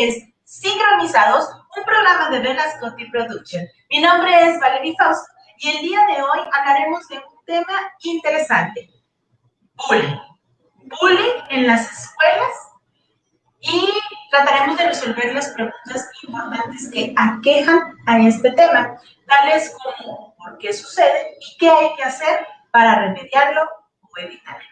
es Sincronizados, un programa de Velas Coty Production. Mi nombre es Valerie Fausto y el día de hoy hablaremos de un tema interesante: bullying. Bullying en las escuelas, y trataremos de resolver las preguntas importantes que aquejan a este tema, tales como por qué sucede y qué hay que hacer para remediarlo o evitarlo.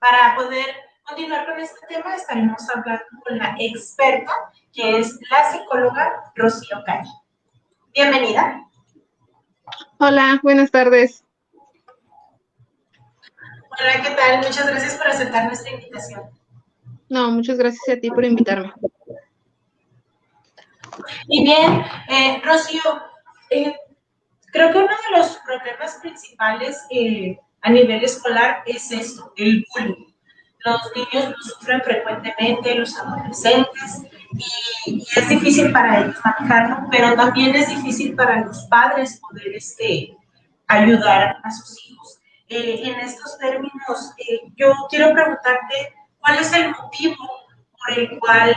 Para poder continuar con este tema, estaremos hablando con la experta, que es la psicóloga Rocío Calle. Bienvenida. Hola, buenas tardes. Hola, ¿qué tal? Muchas gracias por aceptar nuestra invitación. No, muchas gracias a ti por invitarme. Y bien, Rocío, creo que uno de los problemas principales a nivel escolar es esto, el bullying. Los niños lo sufren frecuentemente, los adolescentes, y es difícil para ellos manejarlo, pero también es difícil para los padres poder ayudar a sus hijos. En estos términos, yo quiero preguntarte, ¿cuál es el motivo por el cual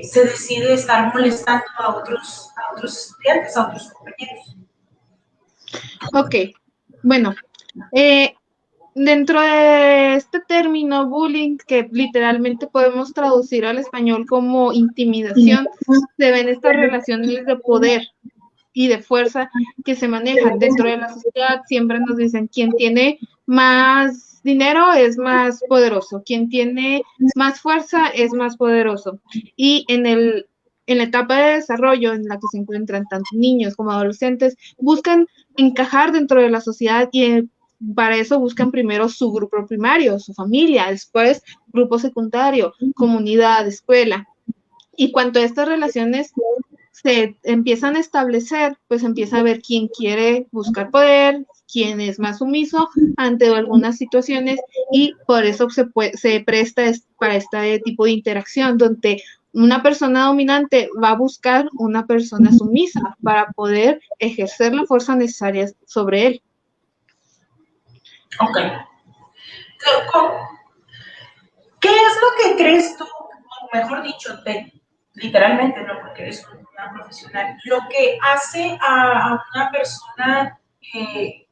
se decide estar molestando a otros estudiantes, a otros compañeros? Ok, bueno, dentro de este término bullying, que literalmente podemos traducir al español como intimidación, se ven estas relaciones de poder y de fuerza que se manejan dentro de la sociedad. Siempre nos dicen, quien tiene más dinero es más poderoso, quien tiene más fuerza es más poderoso. Y en la etapa de desarrollo en la que se encuentran tanto niños como adolescentes, buscan encajar dentro de la sociedad y para eso buscan primero su grupo primario, su familia, después grupo secundario, comunidad, escuela. Y cuanto a estas relaciones se empiezan a establecer, pues empieza a ver quién quiere buscar poder, quién es más sumiso ante algunas situaciones, y por eso se presta para este tipo de interacción, donde una persona dominante va a buscar una persona sumisa para poder ejercer la fuerza necesaria sobre él. Ok. ¿Qué es lo que crees tú, o mejor dicho, literalmente, no porque eres una profesional, lo que hace a una persona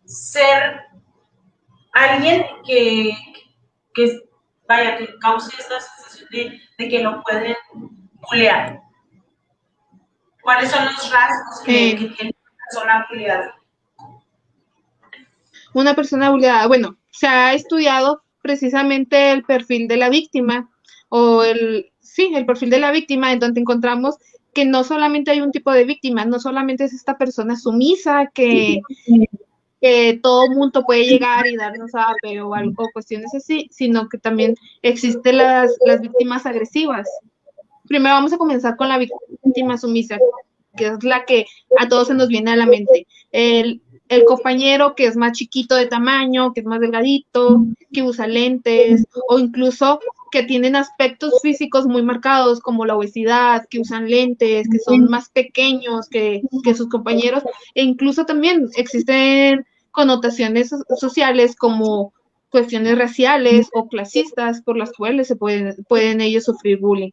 ser alguien que, vaya, que cause esta sensación de que lo pueden bulear? ¿Cuáles son los rasgos que tiene una persona buleada? Una persona buleada, bueno, se ha estudiado precisamente el perfil de la víctima, o el perfil de la víctima, en donde encontramos que no solamente hay un tipo de víctima, no solamente es esta persona sumisa que todo mundo puede llegar y darnos o algo, cuestiones así, sino que también existen las víctimas agresivas. Primero vamos a comenzar con la víctima sumisa, que es la que a todos se nos viene a la mente. El compañero que es más chiquito de tamaño, que es más delgadito, que usa lentes, o incluso que tienen aspectos físicos muy marcados, como la obesidad, que usan lentes, que son más pequeños que sus compañeros, e incluso también existen connotaciones sociales como cuestiones raciales o clasistas por las cuales pueden ellos sufrir bullying.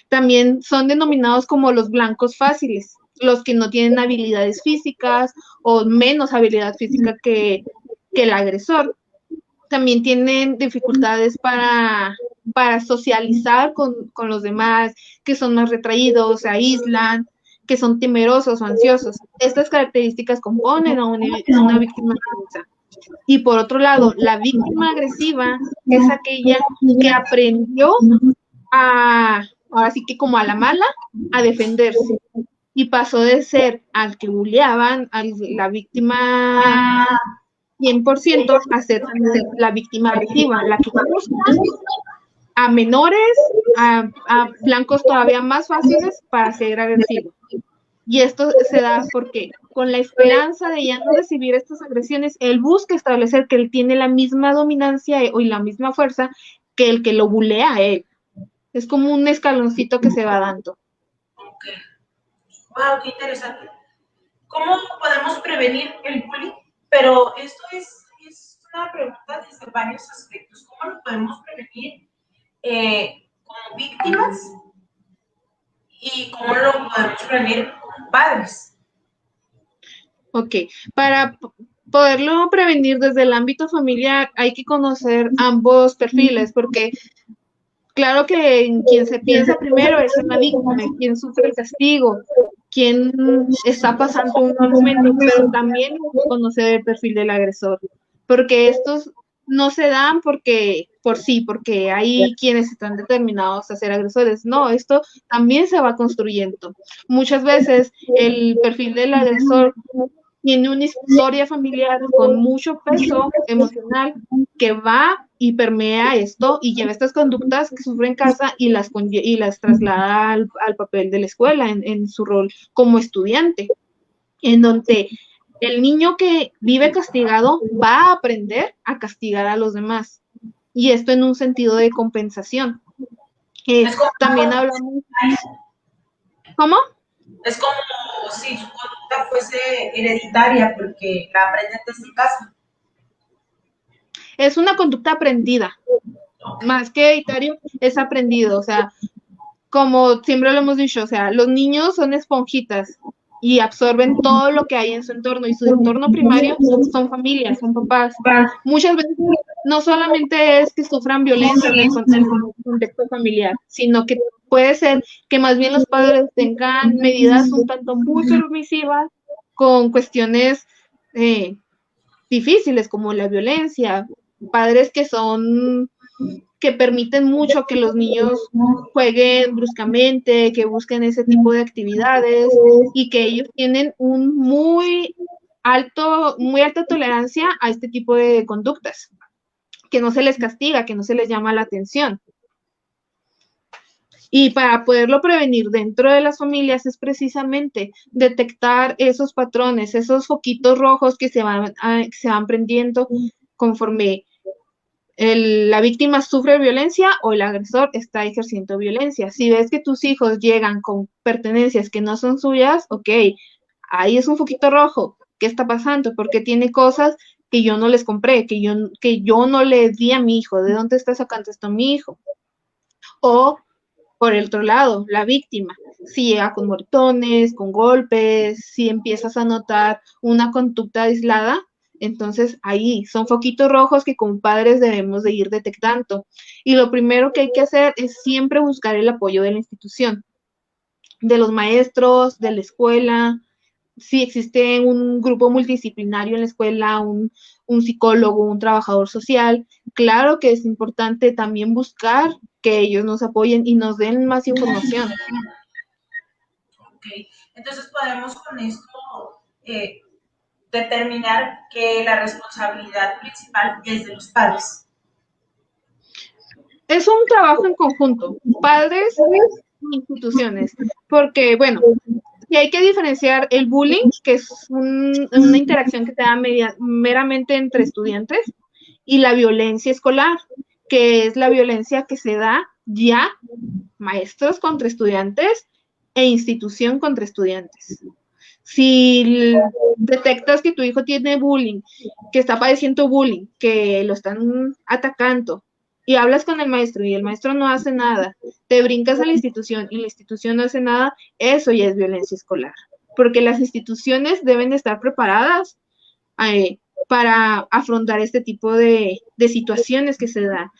También son denominados como los blancos fáciles, los que no tienen habilidades físicas o menos habilidad física que el agresor. También tienen dificultades para socializar con los demás, que son más retraídos, se aíslan, que son temerosos o ansiosos. Estas características componen a una víctima agresiva. Y por otro lado, la víctima agresiva es aquella que aprendió ahora sí que como a la mala, a defenderse. Y pasó de ser al que bulleaban, a la víctima 100%, a ser la víctima agresiva, la que busca a menores, a blancos todavía más fáciles para ser agresivos. Y esto se da porque con la esperanza de ya no recibir estas agresiones, él busca establecer que él tiene la misma dominancia y la misma fuerza que el que lo bulea a él. Es como un escaloncito que se va dando. Ok. Wow, qué interesante. ¿Cómo podemos prevenir el bullying? Pero esto es una pregunta desde varios aspectos. ¿Cómo lo podemos prevenir como víctimas? y cómo lo podemos prevenir como padres. Ok, para poderlo prevenir desde el ámbito familiar hay que conocer ambos perfiles, porque claro que en quien se piensa primero es en la víctima, en quien sufre el castigo, quien está pasando un mal momento, pero también hay que conocer el perfil del agresor, porque estos no se dan porque por sí, porque hay quienes están determinados a ser agresores. No, esto también se va construyendo. Muchas veces el perfil del agresor tiene una historia familiar con mucho peso emocional que va y permea esto y lleva estas conductas que sufre en casa y las traslada al papel de la escuela en su rol como estudiante, en donde el niño que vive castigado va a aprender a castigar a los demás. Y esto en un sentido de compensación. Es como También hablamos... ¿Cómo? Es como si su conducta fuese hereditaria porque la aprenden desde casa. Es una conducta aprendida, más que hereditario, es aprendido. O sea, como siempre lo hemos dicho, o sea, los niños son esponjitas y absorben todo lo que hay en su entorno y su entorno primario son familias, son papás. Muchas veces no solamente es que sufran violencia en el contexto familiar, sino que puede ser que más bien los padres tengan medidas un tanto muy permisivas con cuestiones difíciles como la violencia, padres que permiten mucho que los niños jueguen bruscamente, que busquen ese tipo de actividades y que ellos tienen un muy alta tolerancia a este tipo de conductas, que no se les castiga, que no se les llama la atención. Y para poderlo prevenir dentro de las familias es precisamente detectar esos patrones, esos foquitos rojos que se van prendiendo conforme la víctima sufre violencia o el agresor está ejerciendo violencia. Si ves que tus hijos llegan con pertenencias que no son suyas, ok, ahí es un foquito rojo. ¿Qué está pasando? Porque tiene cosas que yo no les compré, que yo no le di a mi hijo. ¿De dónde está sacando esto mi hijo? O, por el otro lado, la víctima. Si llega con moretones, con golpes, si empiezas a notar una conducta aislada, entonces ahí son foquitos rojos que como padres debemos de ir detectando. Y lo primero que hay que hacer es siempre buscar el apoyo de la institución, de los maestros, de la escuela. Si existe un grupo multidisciplinario en la escuela, un psicólogo, un trabajador social, claro que es importante también buscar que ellos nos apoyen y nos den más información. Ok, entonces podemos con esto determinar que la responsabilidad principal es de los padres. Es un trabajo en conjunto, padres e instituciones, porque, bueno, y hay que diferenciar el bullying, que es una interacción que se da meramente entre estudiantes, y la violencia escolar, que es la violencia que se da ya maestros contra estudiantes e institución contra estudiantes. Si detectas que tu hijo tiene bullying, que está padeciendo bullying, que lo están atacando, y hablas con el maestro y el maestro no hace nada, te brincas a la institución y la institución no hace nada, eso ya es violencia escolar. Porque las instituciones deben estar preparadas para afrontar este tipo de situaciones que se dan.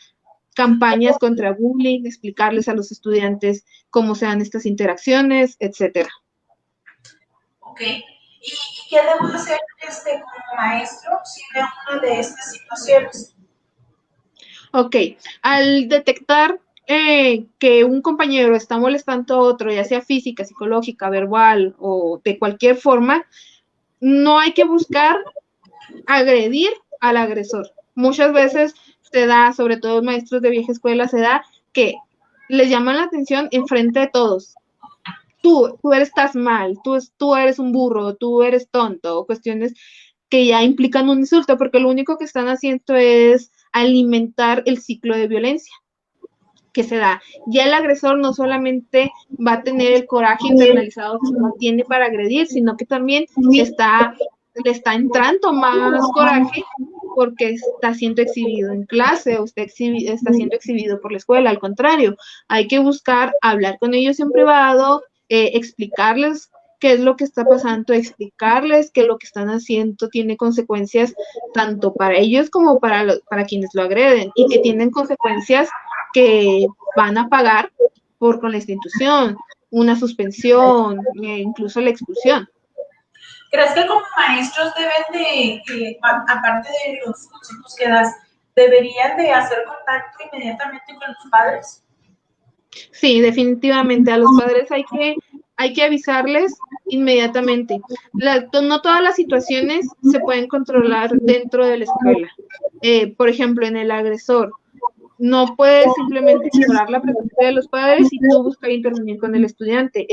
Campañas contra bullying, explicarles a los estudiantes cómo se dan estas interacciones, etcétera. Ok, ¿y qué debo hacer como maestro si veo una de estas situaciones? Ok, al detectar que un compañero está molestando a otro, ya sea física, psicológica, verbal o de cualquier forma, no hay que buscar agredir al agresor. Muchas veces se da, sobre todo maestros de vieja escuela, se da que les llaman la atención enfrente de todos. Tú estás mal, tú eres un burro, tú eres tonto, cuestiones que ya implican un insulto, porque lo único que están haciendo es alimentar el ciclo de violencia que se da. Ya el agresor no solamente va a tener el coraje internalizado que no tiene para agredir, sino que también le está entrando más coraje porque está siendo exhibido en clase o está siendo exhibido por la escuela. Al contrario, hay que buscar hablar con ellos en privado, explicarles qué es lo que está pasando, explicarles que lo que están haciendo tiene consecuencias tanto para ellos como para quienes lo agreden, y que tienen consecuencias que van a pagar con la institución, una suspensión, incluso la expulsión. ¿Crees que como maestros deben aparte de los consejos que das, deberían de hacer contacto inmediatamente con los padres? Sí, definitivamente a los padres hay que avisarles inmediatamente. No todas las situaciones se pueden controlar dentro de la escuela. Por ejemplo, en el agresor, no puedes simplemente ignorar la presencia de los padres y tú buscar intervenir con el estudiante.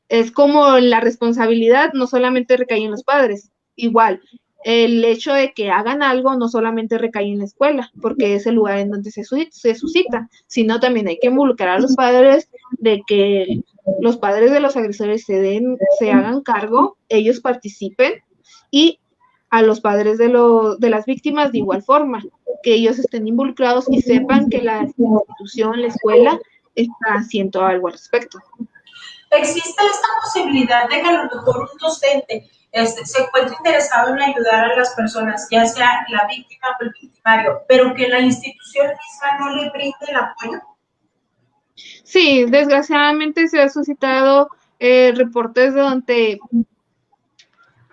Es como la responsabilidad no solamente recae en los padres, igual. El hecho de que hagan algo no solamente recae en la escuela, porque es el lugar en donde se suscita, sino también hay que involucrar a los padres de que los padres de los agresores se hagan cargo, ellos participen, y a los padres de las víctimas de igual forma, que ellos estén involucrados y sepan que la institución, la escuela, está haciendo algo al respecto. ¿Existe esta posibilidad de que a lo mejor un docente se encuentre interesado en ayudar a las personas, ya sea la víctima o el victimario, pero que la institución misma no le brinde el apoyo? Sí, desgraciadamente se ha suscitado reportes donde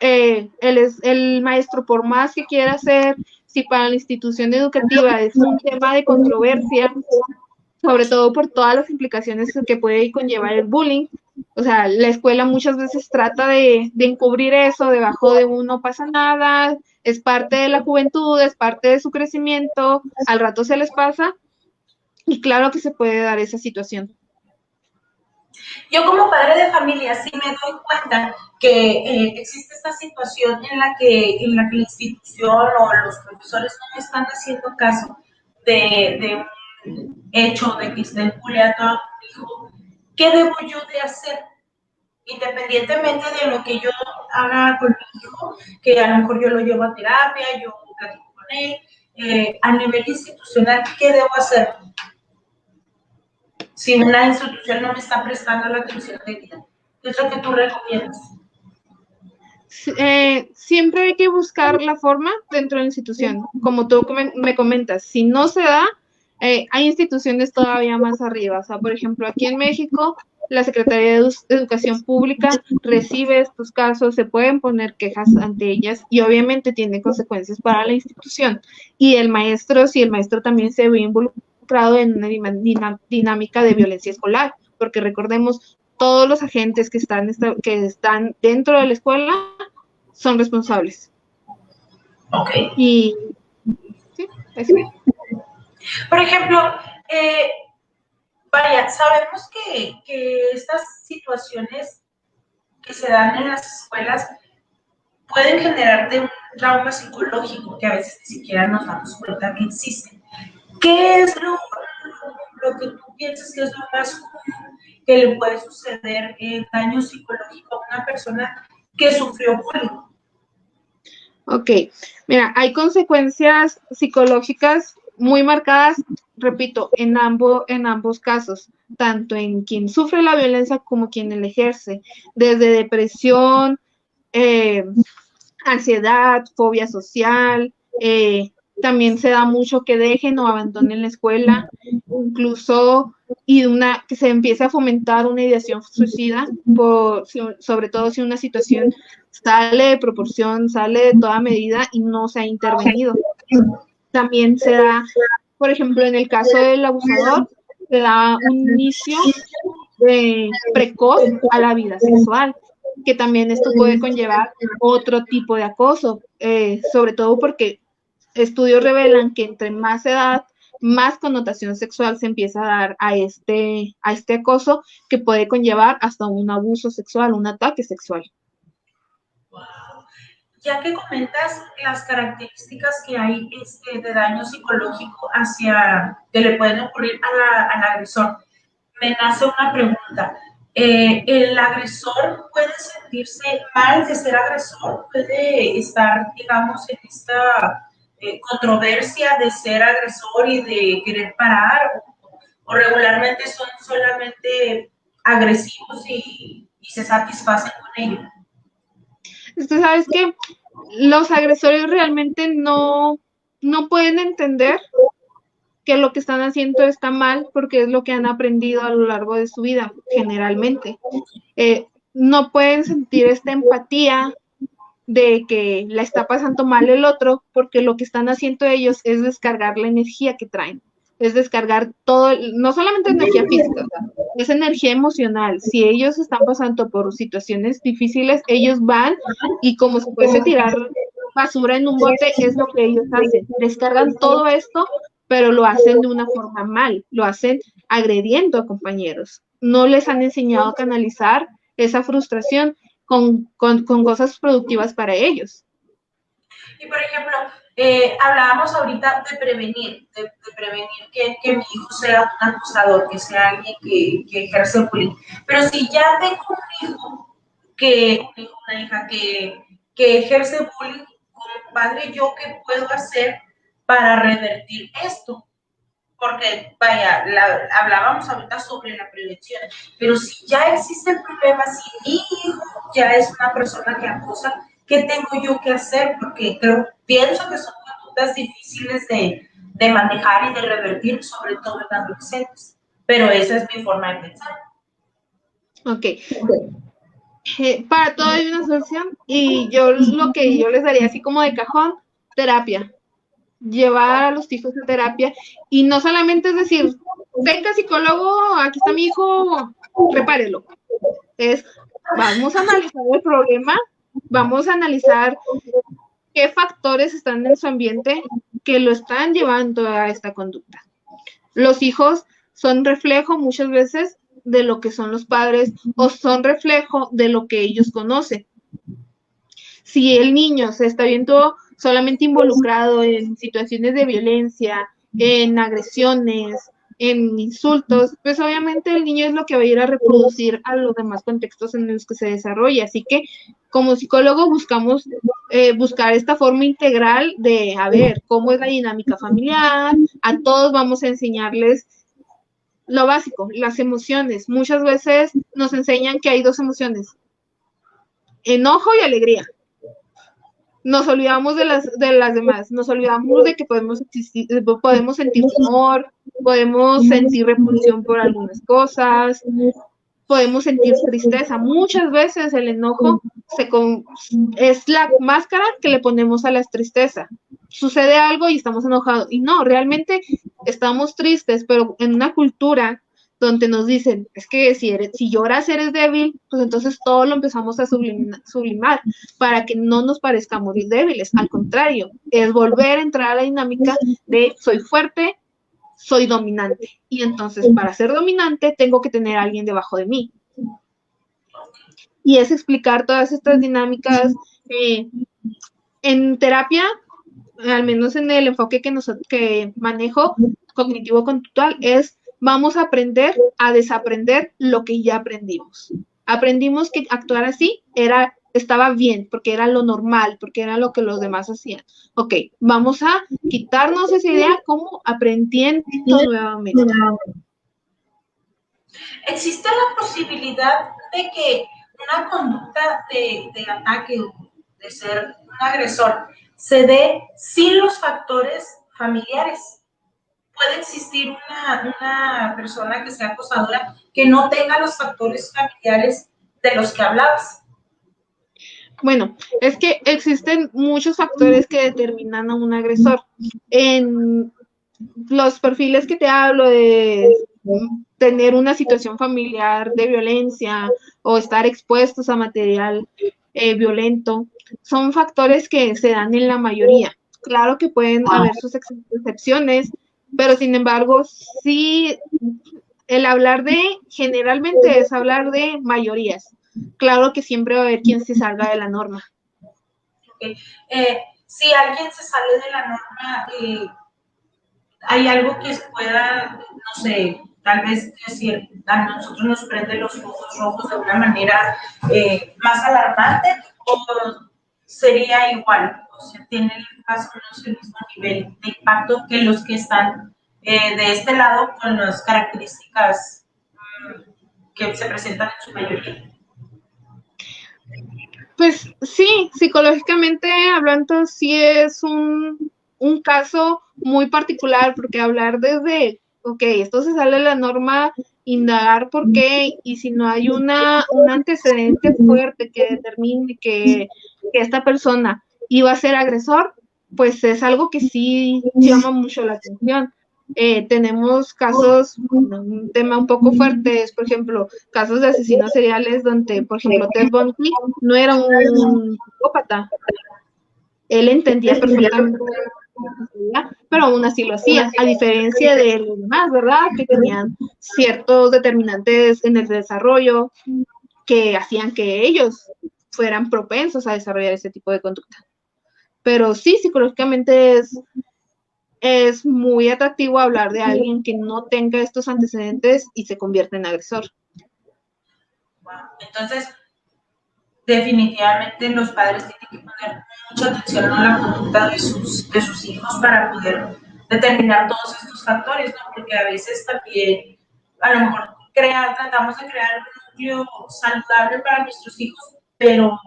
el maestro, por más que quiera hacer, si para la institución educativa es un tema de controversia, sobre todo por todas las implicaciones que puede conllevar el bullying. O sea, la escuela muchas veces trata de encubrir eso debajo de un no pasa nada, es parte de la juventud, es parte de su crecimiento, al rato se les pasa, y claro que se puede dar esa situación. Yo como padre de familia sí me doy cuenta que existe esta situación en la que la institución o los profesores no me están haciendo caso de un hecho de que estén bulleando a mi hijo. ¿Qué debo yo de hacer? Independientemente de lo que yo haga con mi hijo, que a lo mejor yo lo llevo a terapia, yo platico con él, a nivel institucional, ¿qué debo hacer? Si una institución no me está prestando la atención debida. ¿Qué es lo que tú recomiendas? Siempre hay que buscar la forma dentro de la institución. Como tú me comentas, si no se da, hay instituciones todavía más arriba. O sea, por ejemplo, aquí en México, la Secretaría de Educación Pública recibe estos casos, se pueden poner quejas ante ellas y obviamente tiene consecuencias para la institución. Y el maestro, si el maestro también se ve involucrado en una dinámica de violencia escolar, porque recordemos, todos los agentes que están dentro de la escuela son responsables. Ok. Y sí, eso. Por ejemplo, vaya, sabemos que estas situaciones que se dan en las escuelas pueden generar de un trauma psicológico que a veces ni siquiera nos damos cuenta que existe. ¿Qué es lo que tú piensas que es lo más común que le puede suceder en daño psicológico a una persona que sufrió bullying? Ok, mira, hay consecuencias psicológicas muy marcadas, repito, en ambos casos, tanto en quien sufre la violencia como quien la ejerce, desde depresión, ansiedad, fobia social, también se da mucho que dejen o abandonen la escuela, incluso que se empiece a fomentar una ideación suicida, sobre todo si una situación sale de proporción, sale de toda medida y no se ha intervenido. También se da, por ejemplo, en el caso del abusador, se da un inicio precoz a la vida sexual, que también esto puede conllevar otro tipo de acoso, sobre todo porque estudios revelan que entre más edad, más connotación sexual se empieza a dar a este acoso, que puede conllevar hasta un abuso sexual, un ataque sexual. Wow. Ya que comentas las características que hay de daño psicológico que le pueden ocurrir al agresor, me nace una pregunta. ¿El agresor puede sentirse mal de ser agresor? ¿Puede estar, digamos, en esta controversia de ser agresor y de querer parar, o regularmente son solamente agresivos y se satisfacen con ello. Tú sabes que los agresores realmente no pueden entender que lo que están haciendo está mal porque es lo que han aprendido a lo largo de su vida, generalmente. No pueden sentir esta empatía de que la está pasando mal el otro, porque lo que están haciendo ellos es descargar la energía que traen, es descargar todo, no solamente energía física, es energía emocional. Si ellos están pasando por situaciones difíciles, ellos van y como si fuese tirar basura en un bote, es lo que ellos hacen, descargan todo esto, pero lo hacen de una forma mal, lo hacen agrediendo a compañeros. No les han enseñado a canalizar esa frustración con cosas productivas para ellos. Y por ejemplo, hablábamos ahorita de prevenir que mi hijo sea un abusador, que sea alguien que ejerce bullying. Pero si ya tengo un hijo, una hija que ejerce bullying, como padre, ¿yo qué puedo hacer para revertir esto? Porque, vaya, hablábamos ahorita sobre la prevención, pero si ya existe el problema, si mi hijo ya es una persona que acosa, ¿qué tengo yo que hacer? Porque pienso que son conductas difíciles de manejar y de revertir, sobre todo en adolescentes. Pero esa es mi forma de pensar. Ok. Para todo hay una solución y yo lo que yo les daría así como de cajón, terapia. Llevar a los hijos a terapia y no solamente es decir, venga psicólogo, aquí está mi hijo, repárelo. Es, vamos a analizar el problema, vamos a analizar qué factores están en su ambiente que lo están llevando a esta conducta. Los hijos son reflejo muchas veces de lo que son los padres o son reflejo de lo que ellos conocen. Si el niño se está viendo solamente involucrado en situaciones de violencia, en agresiones, en insultos, pues obviamente el niño es lo que va a ir a reproducir a los demás contextos en los que se desarrolla. Así que como psicólogo buscamos buscar esta forma integral de, a ver, cómo es la dinámica familiar, a todos vamos a enseñarles lo básico, las emociones. Muchas veces nos enseñan que hay dos emociones, enojo y alegría. Nos olvidamos de las demás, nos olvidamos de que podemos sentir temor, podemos sentir repulsión por algunas cosas, podemos sentir tristeza. Muchas veces el enojo es la máscara que le ponemos a la tristeza. Sucede algo y estamos enojados. Y no, realmente estamos tristes, pero en una cultura donde nos dicen, es que si lloras eres débil, pues entonces todo lo empezamos a sublimar para que no nos parezcamos débiles. Al contrario, es volver a entrar a la dinámica de soy fuerte, soy dominante. Y entonces para ser dominante tengo que tener a alguien debajo de mí. Y es explicar todas estas dinámicas en terapia, al menos en el enfoque que manejo cognitivo-conductual, es vamos a aprender a desaprender lo que ya aprendimos. Aprendimos que actuar así estaba bien, porque era lo normal, porque era lo que los demás hacían. Ok, vamos a quitarnos esa idea como aprendiendo nuevamente. ¿Existe la posibilidad de que una conducta de ataque o de ser un agresor se dé sin los factores familiares? ¿Puede existir una persona que sea acosadora que no tenga los factores familiares de los que hablabas? Bueno, es que existen muchos factores que determinan a un agresor. En los perfiles que te hablo de tener una situación familiar de violencia o estar expuestos a material violento, son factores que se dan en la mayoría. Claro que pueden haber sus excepciones, pero sin embargo, sí, el hablar de, generalmente es hablar de mayorías. Claro que siempre va a haber quien se salga de la norma. Okay. Si alguien se sale de la norma, hay algo que pueda, no sé, tal vez decir, a nosotros nos prende los ojos rojos de una manera más alarmante, o sería igual, o sea, tienen más o menos el mismo nivel de impacto que los que están de este lado con las características que se presentan en su mayoría. Pues sí, psicológicamente hablando, sí es un caso muy particular, porque hablar desde, ok, esto se sale de la norma, indagar por qué, y si no hay un antecedente fuerte que determine que esta persona iba a ser agresor, pues es algo que sí llama mucho la atención. Tenemos casos, un tema un poco fuerte es, por ejemplo, casos de asesinos seriales donde, por ejemplo, Ted Bundy no era un psicópata. Él entendía perfectamente, pero aún así lo hacía, a diferencia de los demás, ¿verdad? Que tenían ciertos determinantes en el desarrollo que hacían que ellos fueran propensos a desarrollar ese tipo de conducta. Pero sí, psicológicamente es muy atractivo hablar de alguien que no tenga estos antecedentes y se convierte en agresor. Entonces, definitivamente los padres tienen que poner mucha atención a la conducta de sus hijos para poder determinar todos estos factores, ¿no? Porque a veces también, a lo mejor, tratamos de crear un núcleo saludable para nuestros hijos, pero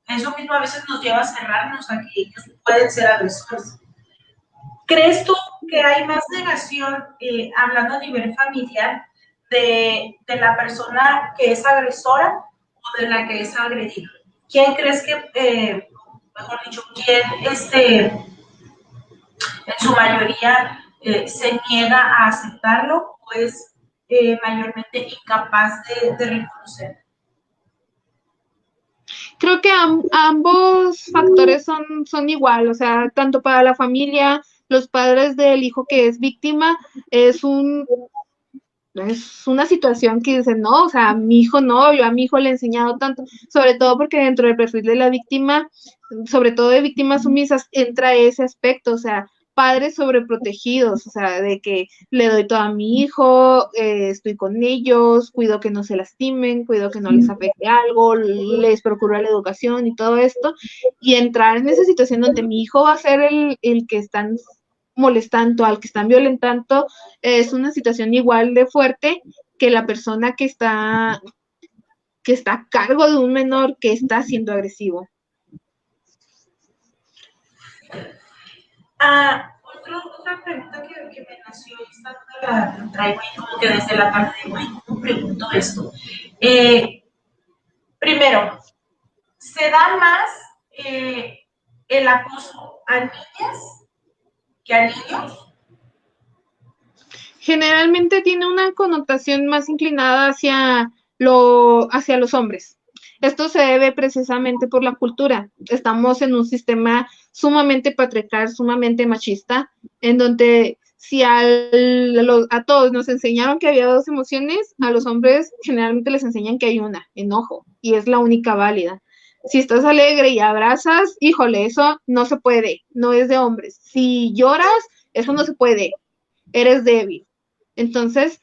eso mismo a veces nos lleva a cerrarnos a que ellos pueden ser agresores. ¿Crees tú que hay más negación, hablando a nivel familiar, de la persona que es agresora o de la que es agredida? ¿Quién crees que, mejor dicho, quién en su mayoría se niega a aceptarlo o es mayormente incapaz de reconocerlo? Creo que ambos factores son igual, o sea, tanto para la familia, los padres del hijo que es víctima, es una situación que dicen, no, o sea, mi hijo no, yo a mi hijo le he enseñado tanto, sobre todo porque dentro del perfil de la víctima, sobre todo de víctimas sumisas, entra ese aspecto, o sea, padres sobreprotegidos, o sea, de que le doy todo a mi hijo, estoy con ellos, cuido que no se lastimen, cuido que no les afecte algo, les procuro la educación y todo esto, y entrar en esa situación donde mi hijo va a ser el que están molestando, al que están violentando, es una situación igual de fuerte que la persona que está a cargo de un menor que está siendo agresivo. Otra pregunta que me nació, esta la traigo ahí como que desde la tarde, digo, ay, ¿cómo pregunto esto? Primero, ¿se da más el acoso a niñas que a niños? Generalmente tiene una connotación más inclinada hacia los hombres. Esto se debe precisamente por la cultura. Estamos en un sistema sumamente patriarcal, sumamente machista, en donde si a todos nos enseñaron que había dos emociones, a los hombres generalmente les enseñan que hay una, enojo, y es la única válida. Si estás alegre y abrazas, híjole, eso no se puede, no es de hombres. Si lloras, eso no se puede, eres débil. Entonces,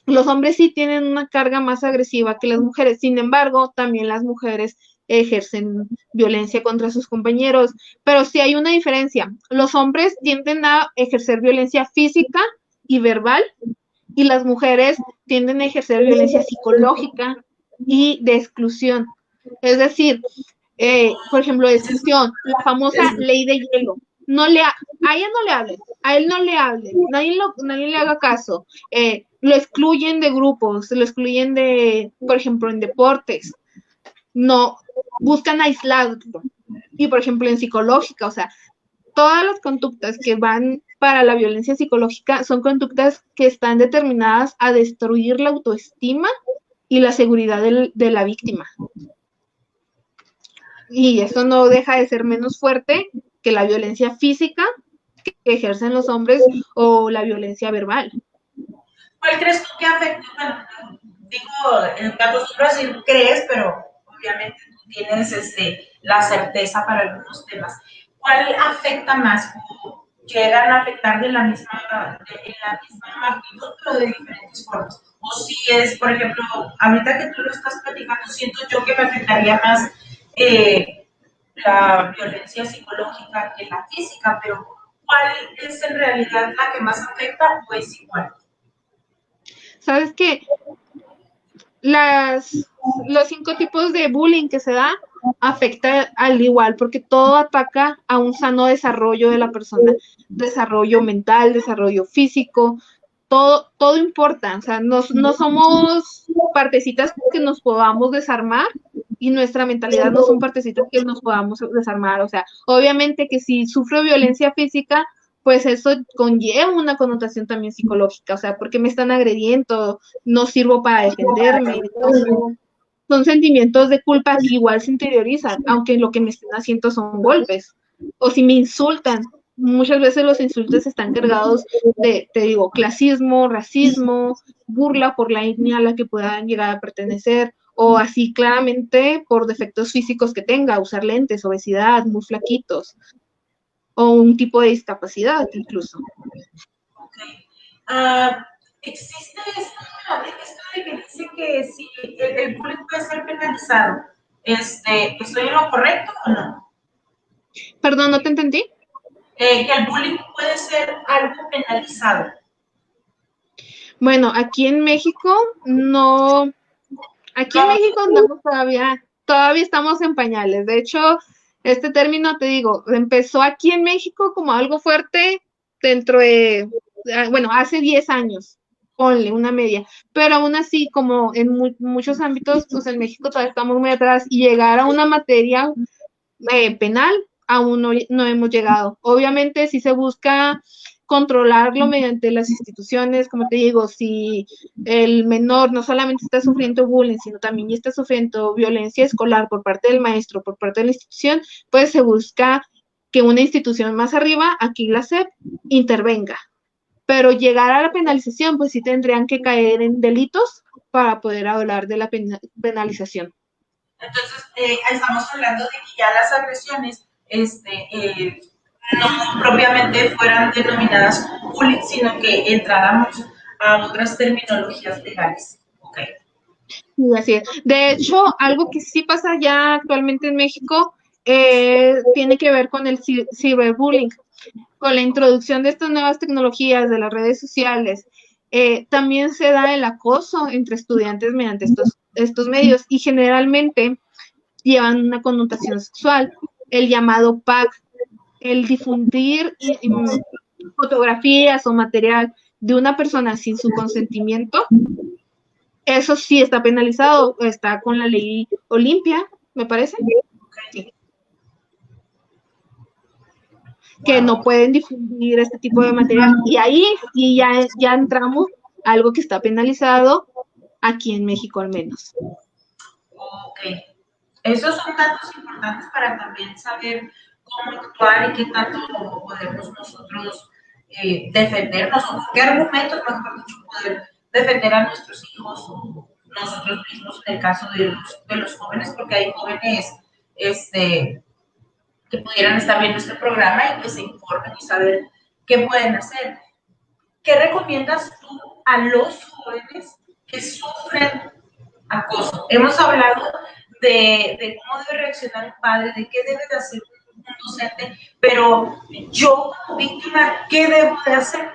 los hombres sí tienen una carga más agresiva que las mujeres. Sin embargo, también las mujeres ejercen violencia contra sus compañeros, pero sí hay una diferencia. Los hombres tienden a ejercer violencia física y verbal, y las mujeres tienden a ejercer violencia psicológica y de exclusión. Es decir, por ejemplo, de exclusión, la famosa ley de hielo. A ella no le hablen, a él no le hablen, nadie le haga caso. Lo excluyen de grupos, lo excluyen por ejemplo, en deportes. No, buscan aislarlo. Y, por ejemplo, en psicológica, o sea, todas las conductas que van para la violencia psicológica son conductas que están determinadas a destruir la autoestima y la seguridad de la víctima. Y eso no deja de ser menos fuerte que la violencia física que ejercen los hombres o la violencia verbal. ¿Cuál crees tú que afecta? Bueno, digo, me acostumbro a decir crees, pero obviamente tú tienes la certeza para algunos temas. ¿Cuál afecta más? ¿Llegan a afectar en la misma magnitud, pero de diferentes formas? O si es, por ejemplo, ahorita que tú lo estás platicando, siento yo que me afectaría más la violencia psicológica que la física, pero ¿cuál es en realidad la que más afecta o es igual? ¿Sabes qué? Los 5 tipos de bullying que se da afecta al igual, porque todo ataca a un sano desarrollo de la persona, desarrollo mental, desarrollo físico, todo importa, o sea, no somos partecitas que nos podamos desarmar y nuestra mentalidad no son partecitas que nos podamos desarmar, o sea, obviamente que si sufro violencia física, pues eso conlleva una connotación también psicológica, o sea, porque me están agrediendo, no sirvo para defenderme, son sentimientos de culpa que igual se interiorizan, aunque lo que me estén haciendo son golpes. O si me insultan, muchas veces los insultos están cargados de, te digo, clasismo, racismo, burla por la etnia a la que puedan llegar a pertenecer, o así claramente por defectos físicos que tenga, usar lentes, obesidad, muy flaquitos, o un tipo de discapacidad incluso. Okay. Existe esto de que dice que si el bullying puede ser penalizado. ¿Estoy en lo correcto o no? Perdón, no te entendí. Que el bullying puede ser algo penalizado. Bueno, aquí en México no, aquí en México andamos todavía estamos en pañales. De hecho, este término, te digo, empezó aquí en México como algo fuerte dentro de, bueno, hace 10 años, ponle una media. Pero aún así, como en muchos ámbitos, pues en México todavía estamos muy atrás y llegar a una materia penal aún no hemos llegado. Obviamente, si se busca controlarlo mediante las instituciones, como te digo, si el menor no solamente está sufriendo bullying, sino también está sufriendo violencia escolar por parte del maestro, por parte de la institución, pues se busca que una institución más arriba, aquí la SEP, intervenga. Pero llegar a la penalización, pues sí tendrían que caer en delitos para poder hablar de la penalización. Entonces, estamos hablando de que ya las agresiones no propiamente fueran denominadas bullying, sino que entráramos a otras terminologías legales. Okay. Sí, así es. De hecho, algo que sí pasa ya actualmente en México tiene que ver con el ciberbullying, con la introducción de estas nuevas tecnologías de las redes sociales. También se da el acoso entre estudiantes mediante estos medios y generalmente llevan una connotación sexual, el llamado pack, el difundir fotografías o material de una persona sin su consentimiento. Eso sí está penalizado, está con la ley Olimpia, me parece. Sí. Que no pueden difundir este tipo de material. Y ahí y ya entramos a algo que está penalizado aquí en México al menos. Ok. Esos son datos importantes para también saber cómo actuar y qué tanto podemos nosotros defendernos, o qué argumentos, mejor dicho, poder defender a nuestros hijos o nosotros mismos en el caso de los jóvenes, porque hay jóvenes que pudieran estar viendo este programa y que se informen y saber qué pueden hacer. ¿Qué recomiendas tú a los jóvenes que sufren acoso? Hemos hablado de cómo debe reaccionar un padre, de qué debe de hacer un docente, pero yo como víctima, ¿qué debo de hacer?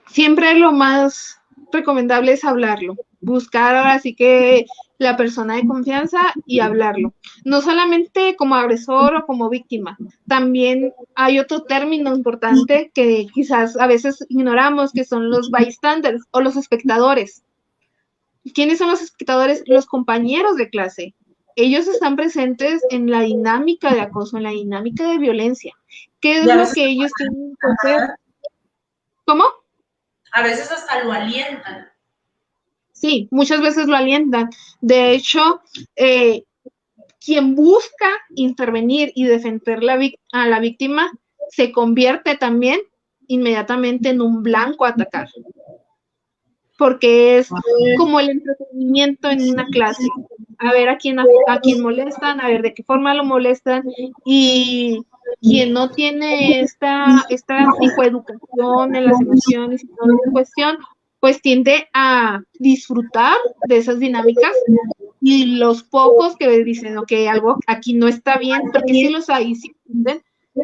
Siempre lo más recomendable es hablarlo, buscar así que la persona de confianza y hablarlo. No solamente como agresor o como víctima, también hay otro término importante que quizás a veces ignoramos, que son los bystanders o los espectadores. ¿Quiénes son los espectadores? Los compañeros de clase. Ellos están presentes en la dinámica de acoso, en la dinámica de violencia. ¿Qué es lo que ellos tienen que hacer? ¿Cómo? A veces hasta lo alientan. Sí, muchas veces lo alientan. De hecho, quien busca intervenir y defender a la víctima se convierte también inmediatamente en un blanco a atacar. Porque es como el entretenimiento en una clase. A ver a quién molestan, a ver de qué forma lo molestan, y quien no tiene esta psicoeducación en las emociones y toda esta cuestión, pues tiende a disfrutar de esas dinámicas, y los pocos que dicen, ok, algo aquí no está bien, porque sí los hay, sí,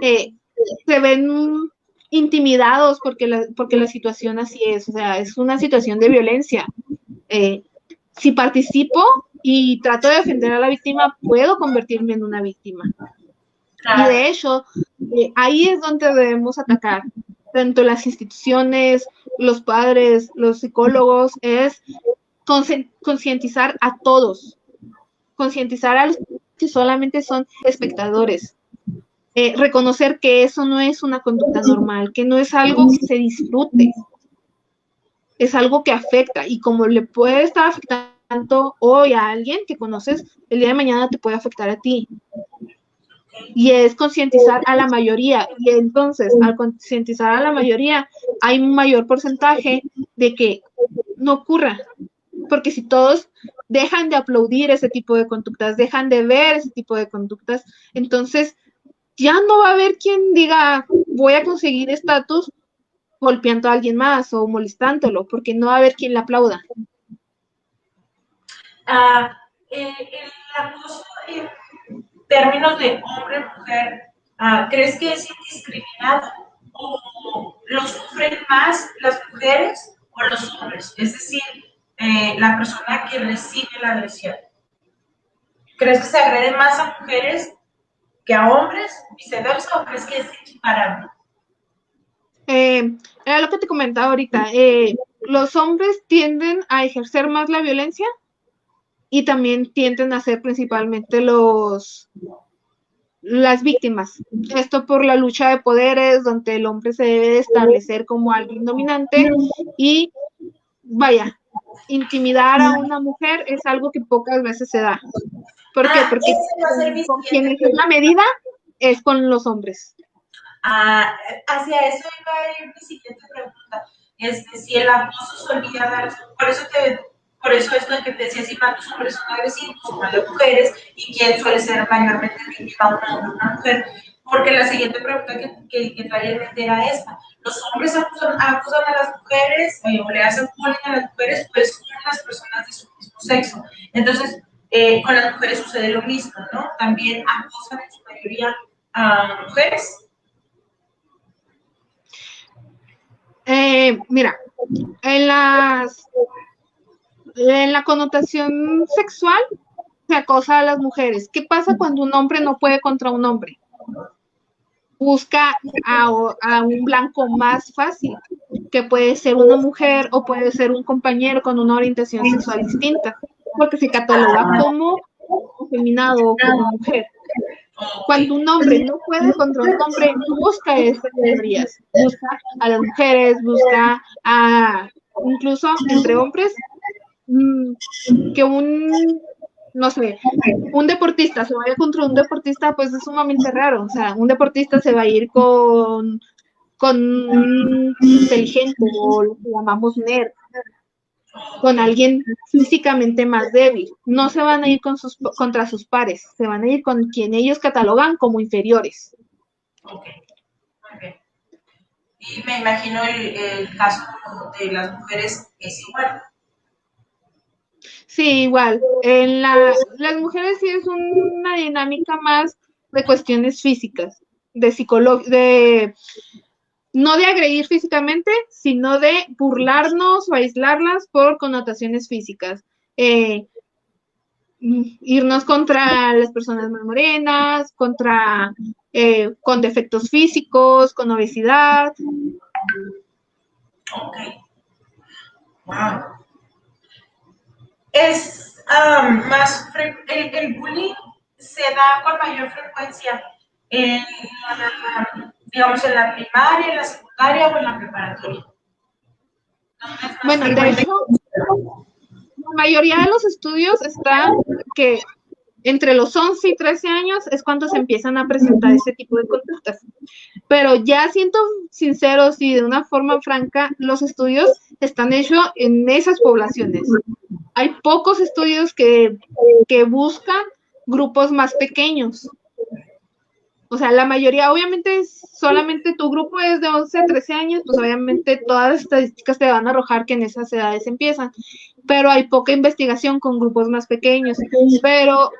se ven intimidados porque la situación así es, o sea, es una situación de violencia. Si participo y trato de defender a la víctima, puedo convertirme en una víctima. Y de hecho, ahí es donde debemos atacar, tanto las instituciones, los padres, los psicólogos, es concientizar a todos, concientizar a los que solamente son espectadores, reconocer que eso no es una conducta normal, que no es algo que se disfrute, es algo que afecta, y como le puede estar afectando hoy a alguien que conoces, el día de mañana te puede afectar a ti. Y es concientizar a la mayoría, y entonces al concientizar a la mayoría hay un mayor porcentaje de que no ocurra, porque si todos dejan de aplaudir ese tipo de conductas, dejan de ver ese tipo de conductas, entonces ya no va a haber quien diga voy a conseguir estatus golpeando a alguien más o molestándolo, porque no va a haber quien le aplauda. El acoso en términos de hombre-mujer, ¿crees que es indiscriminado? ¿O lo sufren más las mujeres o los hombres? Es decir, la persona que recibe la agresión. ¿Crees que se agrede más a mujeres que a hombres? ¿Viceversa? ¿O crees que es equiparable? Era lo que te comentaba ahorita. Los hombres tienden a ejercer más la violencia y también tienden a ser principalmente las víctimas. Esto por la lucha de poderes, donde el hombre se debe establecer como alguien dominante y, vaya, intimidar a una mujer es algo que pocas veces se da. ¿Por qué? Porque con quienes es la medida es con los hombres. Hacia eso iba a ir mi siguiente pregunta. Si el acoso se olvida dar, por eso esto de que te decía, si más los hombres son agresivos o más las mujeres, y quién suele ser mayormente víctima, un hombre o una mujer. Porque la siguiente pregunta que traía en mente era esta. Los hombres acusan a las mujeres o le hacen bullying a las mujeres, pues son las personas de su mismo sexo. Entonces, con las mujeres sucede lo mismo, ¿no? También acosan en su mayoría a mujeres. Mira, en la connotación sexual se acosa a las mujeres. ¿Qué pasa cuando un hombre no puede contra un hombre? Busca a un blanco más fácil, que puede ser una mujer o puede ser un compañero con una orientación sexual distinta, porque se cataloga como afeminado o como mujer. Cuando un hombre no puede contra un hombre, busca esas minorías, busca a las mujeres, busca incluso entre hombres, que no sé, un deportista se vaya contra un deportista, pues es sumamente raro. O sea, un deportista se va a ir con un inteligente, o lo que llamamos nerd, con alguien físicamente más débil. No se van a ir contra sus pares, se van a ir con quien ellos catalogan como inferiores. Ok. Y me imagino el caso de las mujeres es igual. Sí, igual. Las mujeres sí es una dinámica más de cuestiones físicas, no de agredir físicamente, sino de burlarnos o aislarlas por connotaciones físicas. Irnos contra las personas más morenas, con defectos físicos, con obesidad. Ok. Wow. Es más el bullying se da con mayor frecuencia digamos, en la primaria, en la secundaria o en la preparatoria. Bueno, de hecho, la mayoría de los estudios están que entre los 11 y 13 años es cuando se empiezan a presentar este tipo de conductas. Pero ya siendo sinceros y de una forma franca, los estudios están hechos en esas poblaciones. Hay pocos estudios que buscan grupos más pequeños. O sea, la mayoría, obviamente, solamente tu grupo es de 11 a 13 años, pues obviamente todas las estadísticas te van a arrojar que en esas edades empiezan, pero hay poca investigación con grupos más pequeños. Pero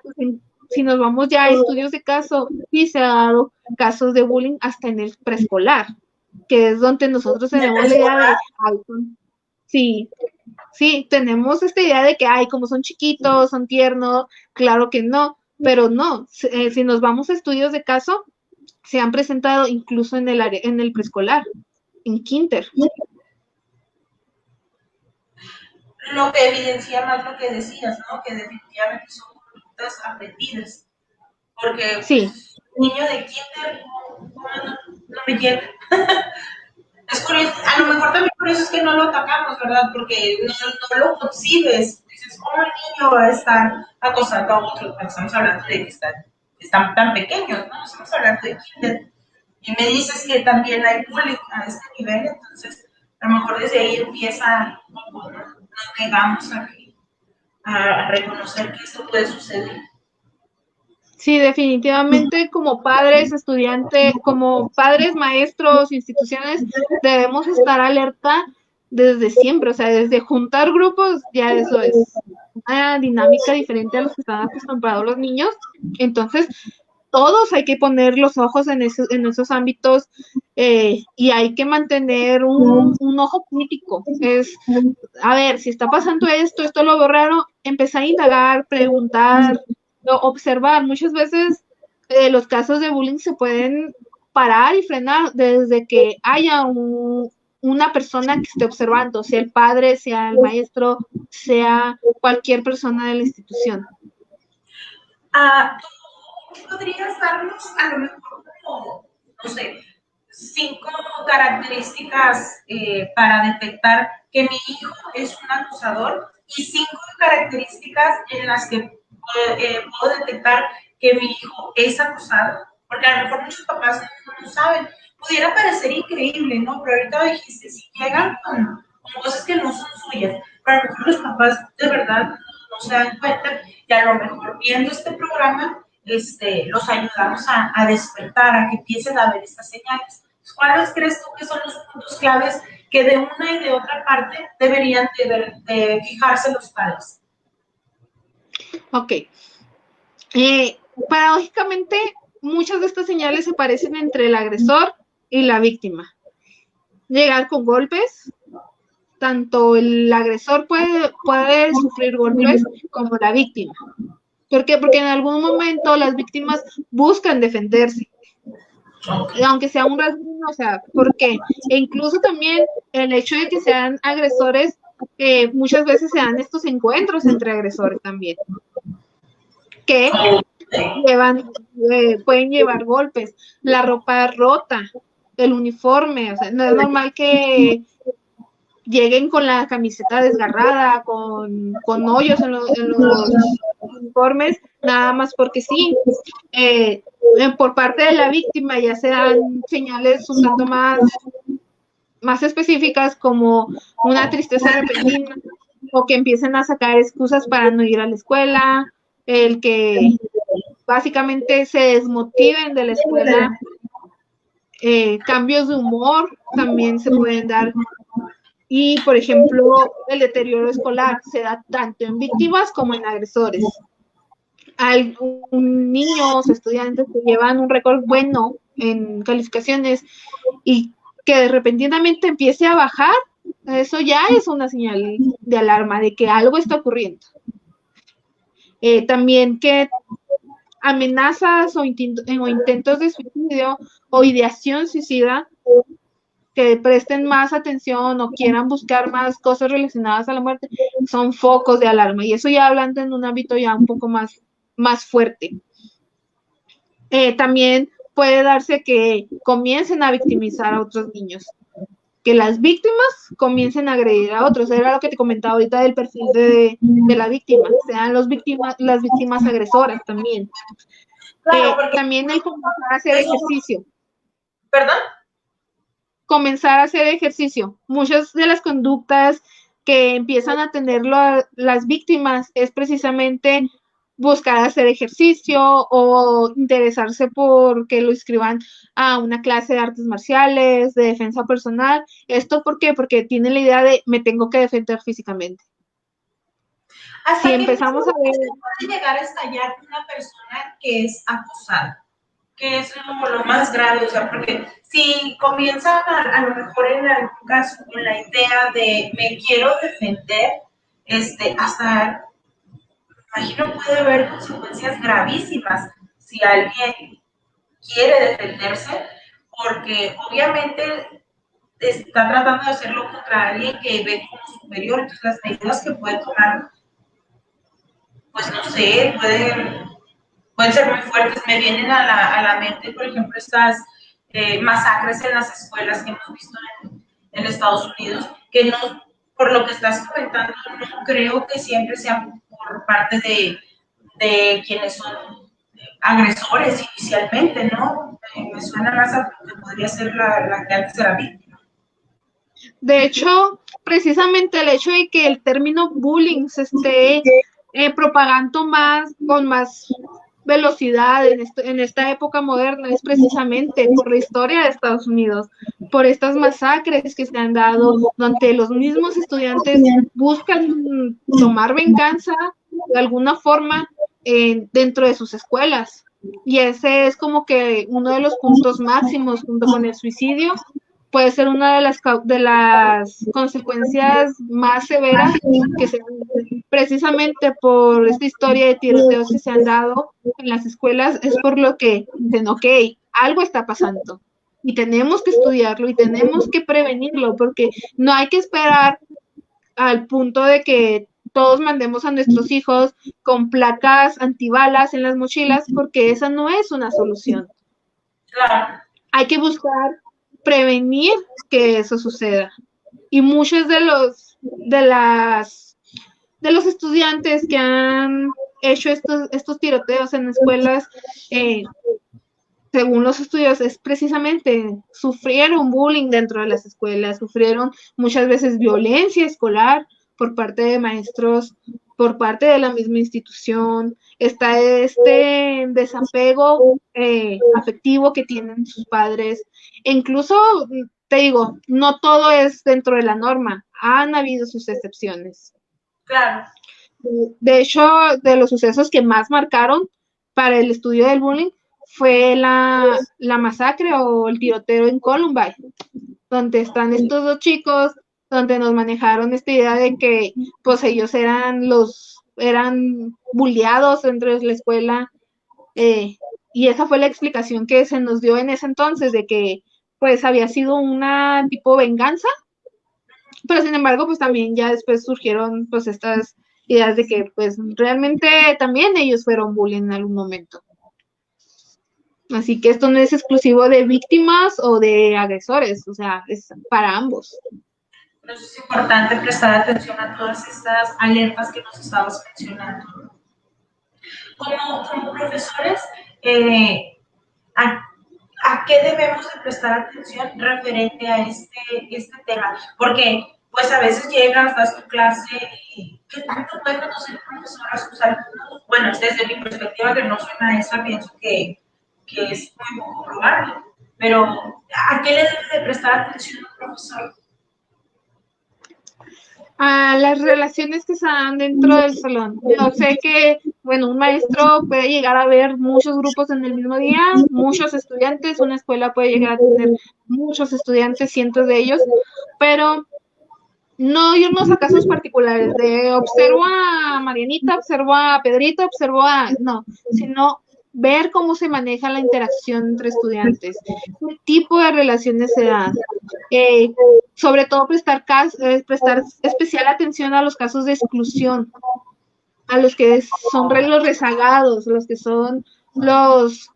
si nos vamos ya a estudios de caso, sí se ha dado casos de bullying hasta en el preescolar, que es donde nosotros tenemos la idea de, ay, sí, sí, tenemos esta idea de que, ay, como son chiquitos, son tiernos, claro que no, pero no, si nos vamos a estudios de caso, se han presentado incluso en el área, en el preescolar, en kinder. Lo que evidencia más lo que decías, ¿no? Que definitivamente son conductas aprendidas. Porque Sí, pues, un niño de kinder no me llega. Es curioso, a lo mejor también por eso es que no lo atacamos, ¿verdad? Porque no lo concibes. Dices, ¿cómo el niño va a estar acosando a otros? Estamos hablando de que están tan pequeños, ¿no? Estamos hablando de kinder. Y me dices que también hay bullying a este nivel, entonces a lo mejor desde ahí empieza, no negamos a reconocer que esto puede suceder. sí, definitivamente como padres, estudiantes, como padres, maestros, instituciones, debemos estar alerta desde siempre, o sea, desde juntar grupos, ya eso es una dinámica diferente a los que están acostumbrados los niños. Entonces, todos hay que poner los ojos en esos ámbitos y hay que mantener un ojo crítico. Es, a ver, si está pasando esto, esto lo veo raro, empezar a indagar, preguntar, observar. Muchas veces los casos de bullying se pueden parar y frenar desde que haya una persona que esté observando, sea el padre, sea el maestro, sea cualquier persona de la institución. ¿Tú podrías darnos a lo mejor como, no sé, 5 características para detectar que mi hijo es un acusador y 5 características en las que puedo detectar que mi hijo es acusado? Porque a lo mejor muchos papás no saben. Pudiera parecer increíble, ¿no? Pero ahorita dijiste, si llegan con cosas que no son suyas, pero a lo mejor los papás de verdad no se dan cuenta y a lo mejor viendo este programa los ayudamos a despertar, a que empiecen a ver estas señales. ¿Cuáles crees tú que son los puntos claves que de una y de otra parte deberían de fijarse los padres? Ok. Paradójicamente, muchas de estas señales se parecen entre el agresor y la víctima. Llegar con golpes, tanto el agresor puede sufrir golpes como la víctima. ¿Por qué? Porque en algún momento las víctimas buscan defenderse, aunque sea un rasguño, o sea, ¿por qué? E incluso también el hecho de que sean agresores, muchas veces se dan estos encuentros entre agresores también, que pueden llevar golpes, la ropa rota, el uniforme, o sea, no es normal que lleguen con la camiseta desgarrada, con hoyos en los uniformes, nada más porque sí. Por parte de la víctima ya se dan señales un tanto más específicas como una tristeza repentina o que empiecen a sacar excusas para no ir a la escuela, el que básicamente se desmotiven de la escuela, cambios de humor también se pueden dar. Y, por ejemplo, el deterioro escolar se da tanto en víctimas como en agresores. Hay niños, estudiantes que llevan un récord bueno en calificaciones y que repentinamente empiece a bajar, eso ya es una señal de alarma de que algo está ocurriendo. También que amenazas o intentos de suicidio o ideación suicida que presten más atención o quieran buscar más cosas relacionadas a la muerte, son focos de alarma. Y eso ya hablando en un ámbito ya un poco más fuerte. También puede darse que comiencen a victimizar a otros niños, que las víctimas comiencen a agredir a otros. Era lo que te comentaba ahorita del perfil de la víctima, sean las víctimas agresoras también. Claro, también el comenzar a hacer ejercicio. ¿Perdón? Comenzar a hacer ejercicio. Muchas de las conductas que empiezan a tener las víctimas es precisamente buscar hacer ejercicio o interesarse por que lo inscriban a una clase de artes marciales, de defensa personal. ¿Esto por qué? Porque tiene la idea de me tengo que defender físicamente. Si ¿Hasta qué empezamos a punto ver, puede llegar a estallar una persona que es acosada? Que es lo más grave, o sea, porque si comienza a lo mejor en algún caso con la idea de me quiero defender, hasta, imagino, puede haber consecuencias gravísimas si alguien quiere defenderse, porque obviamente está tratando de hacerlo contra alguien que ve como superior, entonces las medidas que puede tomar, pues no sé, pueden ser muy fuertes. Me vienen a la mente, por ejemplo, estas masacres en las escuelas que hemos visto en Estados Unidos, que no, por lo que estás comentando, no creo que siempre sean por parte de quienes son agresores inicialmente, ¿no? Me suena más a lo que podría ser la que antes era víctima. de hecho, precisamente el hecho de que el término bullying se esté propagando más, con más velocidad en esta época moderna es precisamente por la historia de Estados Unidos, por estas masacres que se han dado, donde los mismos estudiantes buscan tomar venganza de alguna forma dentro de sus escuelas. Y ese es como que uno de los puntos máximos junto con el suicidio. Puede ser una de las consecuencias más severas que se precisamente por esta historia de tiroteos que se han dado en las escuelas, es por lo que dicen, ok, algo está pasando y tenemos que estudiarlo y tenemos que prevenirlo, porque no hay que esperar al punto de que todos mandemos a nuestros hijos con placas antibalas en las mochilas, porque esa no es una solución. Claro. Hay que buscar prevenir que eso suceda. Y muchos de los estudiantes que han hecho estos tiroteos en escuelas, según los estudios, es precisamente sufrieron bullying dentro de las escuelas, sufrieron muchas veces violencia escolar por parte de maestros, por parte de la misma institución. Está este desapego afectivo que tienen sus padres. E incluso, te digo, no todo es dentro de la norma, han habido sus excepciones. Claro. De hecho, de los sucesos que más marcaron para el estudio del bullying fue la masacre o el tiroteo en Columbine, donde están estos dos chicos, donde nos manejaron esta idea de que pues ellos eran bulleados dentro de la escuela, y esa fue la explicación que se nos dio en ese entonces, de que pues había sido una tipo venganza, pero sin embargo pues también ya después surgieron pues estas ideas de que pues realmente también ellos fueron bullying en algún momento. Así que esto no es exclusivo de víctimas o de agresores, o sea, es para ambos. Por eso es importante prestar atención a todas estas alertas que nos estabas mencionando. Como profesores, ¿a, ¿a qué debemos de prestar atención referente a este tema? Porque pues a veces llegas, das tu clase y ¿qué tanto puede conocer el profesor a sus alumnos? Bueno, desde mi perspectiva, que no soy maestra, pienso que es muy poco probable. Pero ¿a qué le debe de prestar atención un profesor? A las relaciones que se dan dentro del salón. Yo sé que, bueno, un maestro puede llegar a ver muchos grupos en el mismo día, muchos estudiantes, una escuela puede llegar a tener muchos estudiantes, cientos de ellos, pero no irnos a casos particulares de observo a Marianita, observo a Pedrito, observo a... No, sino ver cómo se maneja la interacción entre estudiantes, qué tipo de relaciones se dan. Sobre todo prestar especial atención a los casos de exclusión, a los que son los rezagados, los que son los...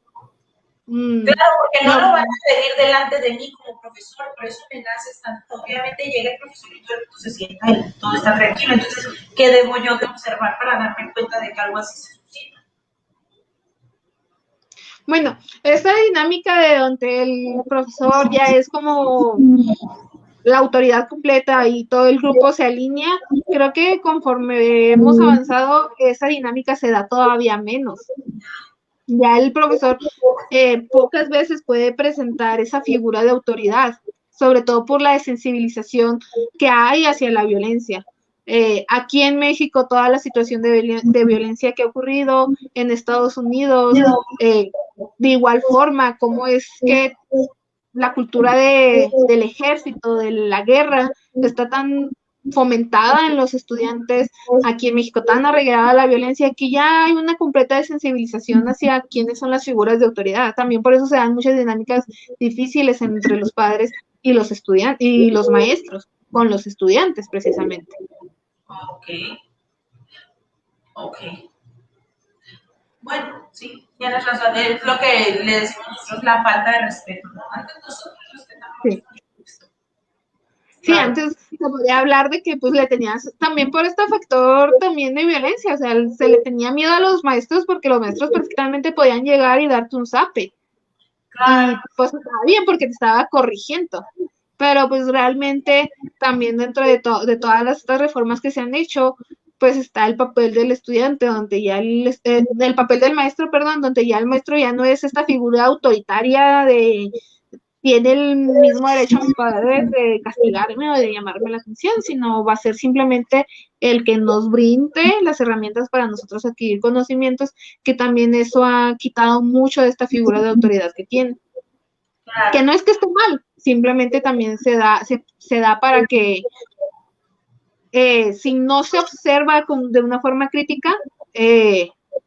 Claro, porque no lo van a pedir delante de mí como profesor, por eso me nace tanto. Obviamente llega el profesor y todo el mundo se sienta y todo está tranquilo. Entonces, ¿qué debo yo de observar para darme cuenta de que algo así se suscita? Bueno, esta dinámica de donde el profesor ya es como la autoridad completa y todo el grupo se alinea, creo que conforme hemos avanzado, esa dinámica se da todavía menos. Ya el profesor pocas veces puede presentar esa figura de autoridad, sobre todo por la desensibilización que hay hacia la violencia. Aquí en México, toda la situación de violencia que ha ocurrido, en Estados Unidos, de igual forma, cómo es que la cultura del ejército, de la guerra, está tan fomentada en los estudiantes, aquí en México tan arraigada la violencia, que ya hay una completa desensibilización hacia quiénes son las figuras de autoridad. También por eso se dan muchas dinámicas difíciles entre los padres y los estudiantes y los maestros con los estudiantes precisamente. Ok, ok. Bueno, sí, tienes razón. Es lo que le decimos nosotros, la falta de respeto, ¿no? Antes nosotros respetamos. Sí. Sí, antes se podía hablar de que pues le tenías, también por este factor también de violencia, o sea, se le tenía miedo a los maestros porque los maestros perfectamente podían llegar y darte un zape. Claro. Y pues estaba bien porque te estaba corrigiendo. Pero pues realmente también dentro de todas estas reformas que se han hecho, pues está el papel del estudiante, donde ya el papel del maestro, perdón, donde ya el maestro ya no es esta figura autoritaria de tiene el mismo derecho a mis padres de castigarme o de llamarme la atención, sino va a ser simplemente el que nos brinde las herramientas para nosotros adquirir conocimientos, que también eso ha quitado mucho de esta figura de autoridad que tiene. Claro. Que no es que esté mal, simplemente también se da para que si no se observa de una forma crítica,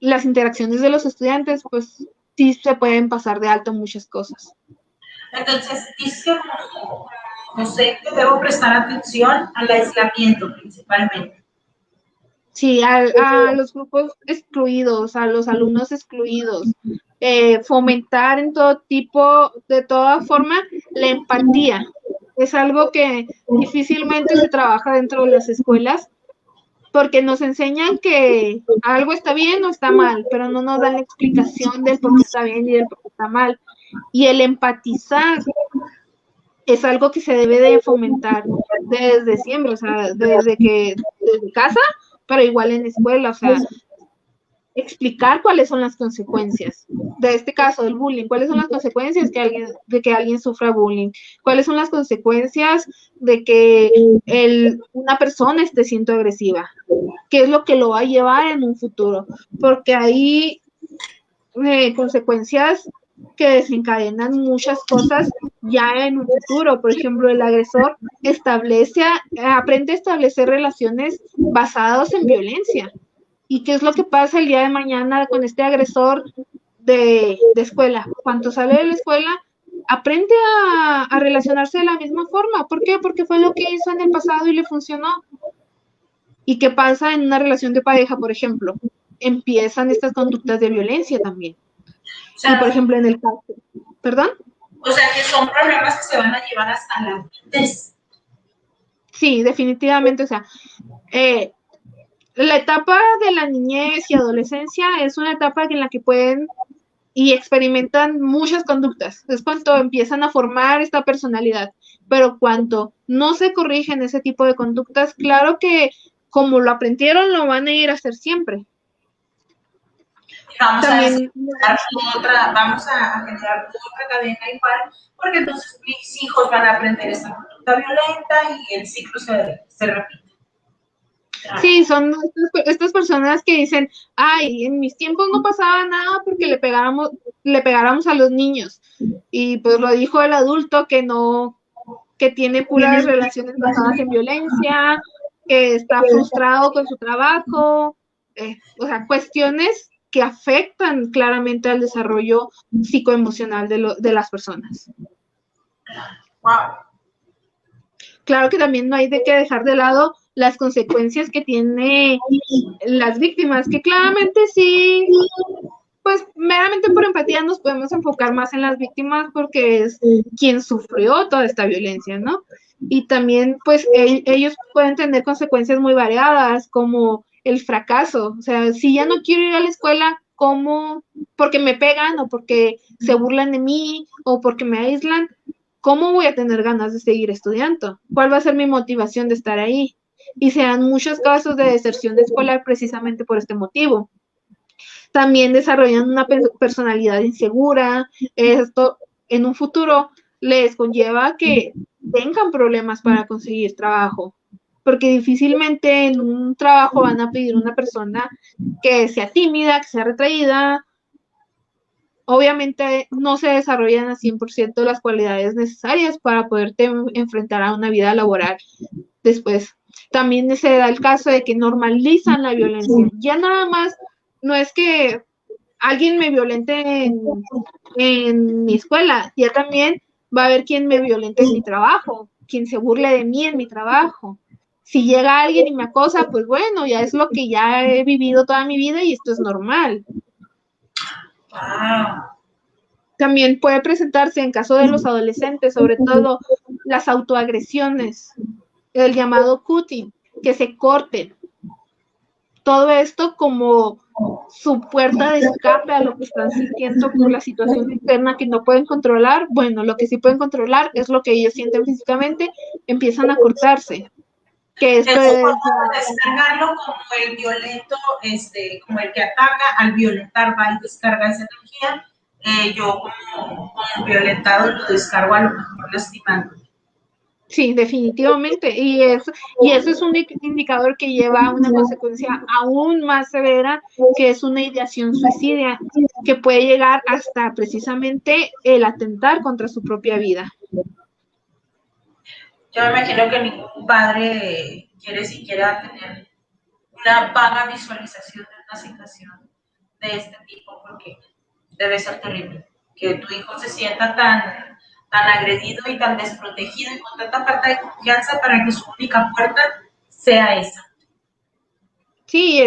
las interacciones de los estudiantes, pues sí se pueden pasar de alto muchas cosas. Entonces, dice como docente, debo prestar atención al aislamiento principalmente. Sí, a los grupos excluidos, a los alumnos excluidos, fomentar en todo tipo, de toda forma, la empatía. Es algo que difícilmente se trabaja dentro de las escuelas porque nos enseñan que algo está bien o está mal, pero no nos dan la explicación del por qué está bien y del por qué está mal. Y el empatizar es algo que se debe de fomentar desde siempre, o sea, desde casa, pero igual en escuela, o sea, explicar cuáles son las consecuencias de este caso del bullying, cuáles son las consecuencias de que alguien sufra bullying, cuáles son las consecuencias de que una persona esté siendo agresiva, qué es lo que lo va a llevar en un futuro, porque hay consecuencias que desencadenan muchas cosas ya en un futuro. Por ejemplo, el agresor aprende a establecer relaciones basadas en violencia. ¿Y qué es lo que pasa el día de mañana con este agresor de escuela? Cuando sale de la escuela, aprende a relacionarse de la misma forma. ¿Por qué? Porque fue lo que hizo en el pasado y le funcionó. ¿Y qué pasa en una relación de pareja, por ejemplo? Empiezan estas conductas de violencia también. O sea, y por ejemplo, en el caso, ¿perdón? O sea, que son problemas que se van a llevar hasta la adultez. Sí, definitivamente, o sea, la etapa de la niñez y adolescencia es una etapa en la que pueden y experimentan muchas conductas. Es cuando empiezan a formar esta personalidad. Pero cuando no se corrigen ese tipo de conductas, claro que como lo aprendieron, lo van a ir a hacer siempre. Vamos también, vamos a generar otra cadena igual, porque entonces mis hijos van a aprender esta conducta violenta y el ciclo se repite. Sí, son estas personas que dicen, ay, en mis tiempos no pasaba nada porque le pegáramos a los niños. Y pues lo dijo el adulto que tiene puras relaciones basadas en violencia, que está frustrado con su trabajo, o sea, cuestiones que afectan claramente al desarrollo psicoemocional de las personas. Wow. Claro que también no hay de qué dejar de lado las consecuencias que tiene las víctimas, que claramente sí, pues meramente por empatía nos podemos enfocar más en las víctimas porque es quien sufrió toda esta violencia, ¿no? Y también pues ellos pueden tener consecuencias muy variadas como el fracaso, o sea, si ya no quiero ir a la escuela, ¿cómo? Porque me pegan o porque se burlan de mí o porque me aíslan, ¿cómo voy a tener ganas de seguir estudiando? ¿Cuál va a ser mi motivación de estar ahí? Y se dan muchos casos de deserción escolar precisamente por este motivo. También desarrollan una personalidad insegura. Esto en un futuro les conlleva que tengan problemas para conseguir trabajo, porque difícilmente en un trabajo van a pedir una persona que sea tímida, que sea retraída. Obviamente no se desarrollan a 100% las cualidades necesarias para poderte enfrentar a una vida laboral después. También se da el caso de que normalizan la violencia. Ya nada más, no es que alguien me violente en mi escuela, ya también va a haber quien me violente en mi trabajo, quien se burle de mí en mi trabajo. Si llega alguien y me acosa, pues bueno, ya es lo que ya he vivido toda mi vida y esto es normal. También puede presentarse en caso de los adolescentes, sobre todo las autoagresiones, el llamado cutting, que se corten. Todo esto como su puerta de escape a lo que están sintiendo por la situación interna que no pueden controlar. Bueno, lo que sí pueden controlar es lo que ellos sienten físicamente, empiezan a cortarse. Que esto es descargarlo como el violento, como el que ataca, al violentar va y descarga esa energía. Yo como violentado lo descargo a lo mejor lastimando. Sí, definitivamente. Y eso es un indicador que lleva a una consecuencia aún más severa, que es una ideación suicida, que puede llegar hasta precisamente el atentar contra su propia vida. Yo me imagino que ningún padre quiere siquiera tener una vaga visualización de una situación de este tipo, porque debe ser terrible que tu hijo se sienta tan agredido y tan desprotegido y con tanta falta de confianza para que su única puerta sea esa. Sí,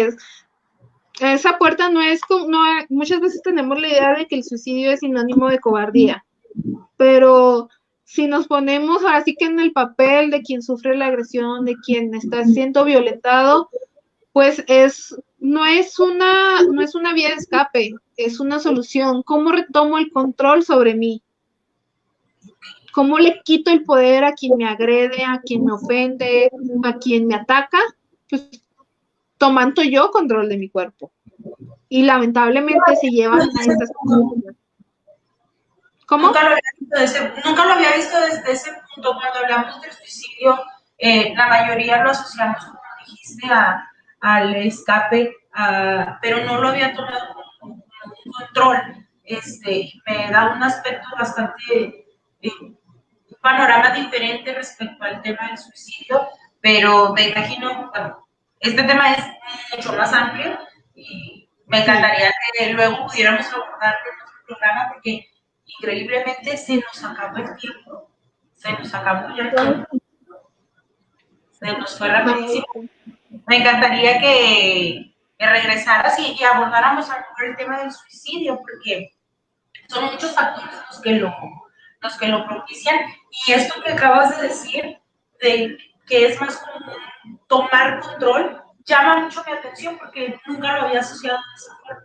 esa puerta no es, muchas veces tenemos la idea de que el suicidio es sinónimo de cobardía, pero si nos ponemos ahora sí que en el papel de quien sufre la agresión, de quien está siendo violentado, pues no es una vía de escape, es una solución. ¿Cómo retomo el control sobre mí? ¿Cómo le quito el poder a quien me agrede, a quien me ofende, a quien me ataca? Pues tomando yo control de mi cuerpo. Y lamentablemente se llevan a estas cosas. ¿Cómo? Nunca lo había visto desde ese punto. Cuando hablamos del suicidio, la mayoría lo asociamos, como dijiste, al escape, pero no lo había tomado como un control. Me da un aspecto bastante, un panorama diferente respecto al tema del suicidio, pero me imagino, bueno, este tema es mucho más amplio y me encantaría que luego pudiéramos abordarlo en nuestro programa, porque increíblemente se nos acabó el tiempo. Se nos acabó ya el tiempo. Se nos fue rapidísimo. Me encantaría que regresaras y abordáramos a lo mejor el tema del suicidio, porque son muchos factores los que lo propician. Y esto que acabas de decir, de que es más común tomar control, llama mucho mi atención porque nunca lo había asociado de esa forma.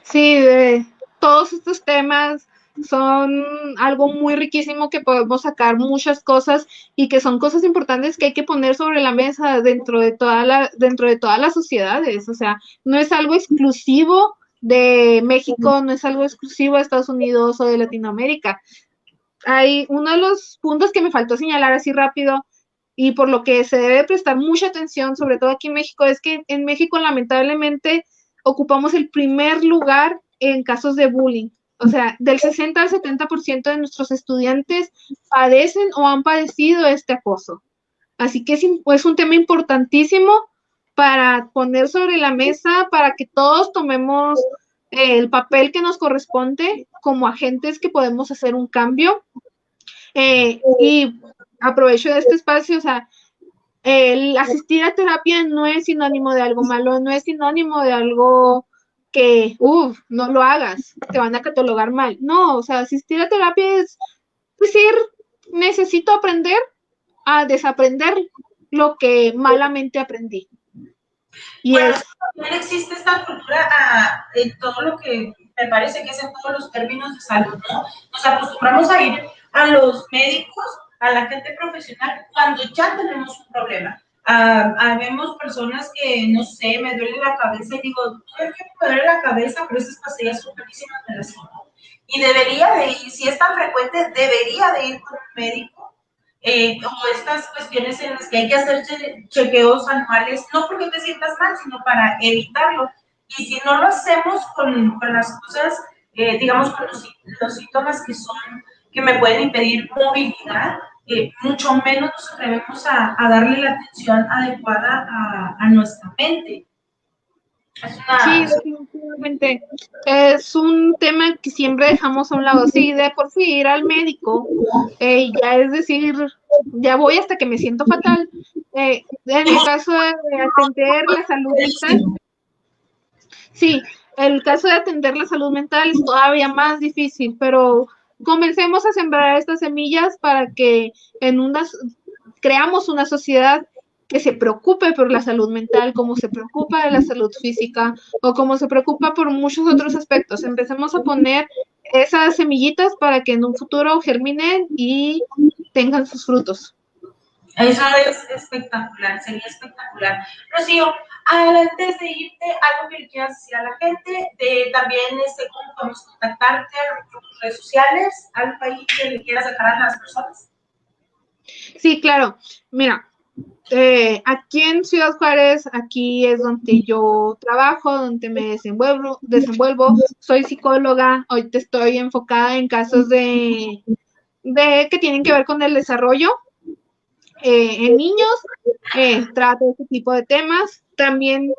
Sí, todos estos temas son algo muy riquísimo que podemos sacar muchas cosas y que son cosas importantes que hay que poner sobre la mesa dentro de todas las sociedades. O sea, no es algo exclusivo de México, no es algo exclusivo de Estados Unidos o de Latinoamérica. Hay uno de los puntos que me faltó señalar así rápido y por lo que se debe prestar mucha atención, sobre todo aquí en México, es que en México lamentablemente ocupamos el primer lugar en casos de bullying. O sea, del 60 al 70% de nuestros estudiantes padecen o han padecido este acoso. Así que es un tema importantísimo para poner sobre la mesa, para que todos tomemos el papel que nos corresponde como agentes que podemos hacer un cambio. Y aprovecho de este espacio, o sea, el asistir a terapia no es sinónimo de algo malo, no es sinónimo de algo que, no lo hagas, te van a catalogar mal. No, o sea, asistir a terapia es decir, necesito aprender a desaprender lo que malamente aprendí. Y bueno, también existe esta cultura en todo lo que me parece que es en todos los términos de salud, ¿no? Nos acostumbramos a ir a los médicos, a la gente profesional, cuando ya tenemos un problema. Vemos personas que, no sé, me duele la cabeza y digo, ¿por qué me duele la cabeza? Pero esas pastillas son buenísimas, me las tomo. Y debería de ir, si es tan frecuente, debería de ir con un médico. O estas cuestiones en las que hay que hacer chequeos anuales, no porque te sientas mal, sino para evitarlo. Y si no lo hacemos con las cosas, digamos, con los síntomas que me pueden impedir movilidad, mucho menos nos atrevemos a darle la atención adecuada a nuestra mente. Sí, definitivamente. Es un tema que siempre dejamos a un lado. Sí, de por sí ir al médico, ya es decir, ya voy hasta que me siento fatal. En el caso de atender la salud mental, sí, el caso de atender la salud mental es todavía más difícil, pero comencemos a sembrar estas semillas para que en creamos una sociedad que se preocupe por la salud mental, como se preocupa de la salud física o como se preocupa por muchos otros aspectos. Empecemos a poner esas semillitas para que en un futuro germinen y tengan sus frutos. Eso es espectacular, sería espectacular. Rocío, antes de irte, algo que le quieras decir a la gente, también cómo podemos contactarte, tus redes sociales, algo ahí que le quieras dejar a las personas. Sí, claro. Mira, aquí en Ciudad Juárez, aquí es donde yo trabajo, donde me desenvuelvo. Soy psicóloga, ahorita estoy enfocada en casos de que tienen que ver con el desarrollo en niños, trato este tipo de temas. También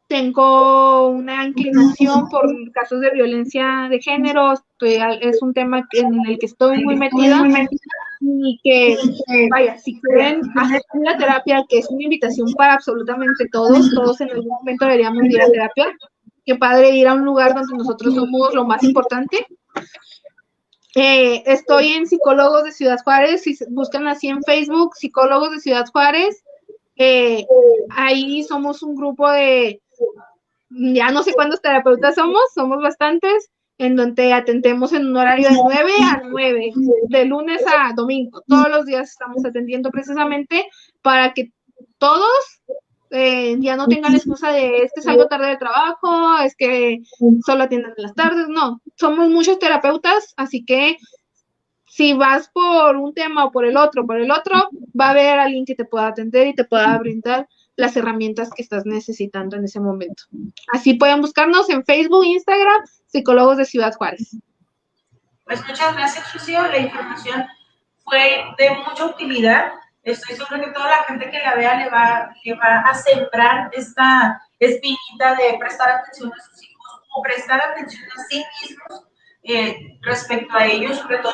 tengo una inclinación por casos de violencia de género, es un tema en el que estoy muy metida y que, vaya, si quieren hacer la terapia, que es una invitación para absolutamente todos en algún momento deberíamos ir a terapia. Qué padre ir a un lugar donde nosotros somos lo más importante. Estoy en Psicólogos de Ciudad Juárez, si buscan así en Facebook, Psicólogos de Ciudad Juárez. Ahí somos un grupo de, ya no sé cuántos terapeutas somos bastantes, en donde atendemos en un horario de 9 a 9, de lunes a domingo. Todos los días estamos atendiendo precisamente para que todos ya no tengan la excusa de es que salgo tarde de trabajo, es que solo atienden en las tardes. No, somos muchos terapeutas, así que si vas por un tema o por el otro, va a haber alguien que te pueda atender y te pueda brindar las herramientas que estás necesitando en ese momento. Así pueden buscarnos en Facebook, Instagram, Psicólogos de Ciudad Juárez. Pues muchas gracias, Rocío. La información fue de mucha utilidad. Estoy segura que toda la gente que la vea le va a sembrar esta espinita de prestar atención a sus hijos o prestar atención a sí mismos respecto a ellos, sobre todo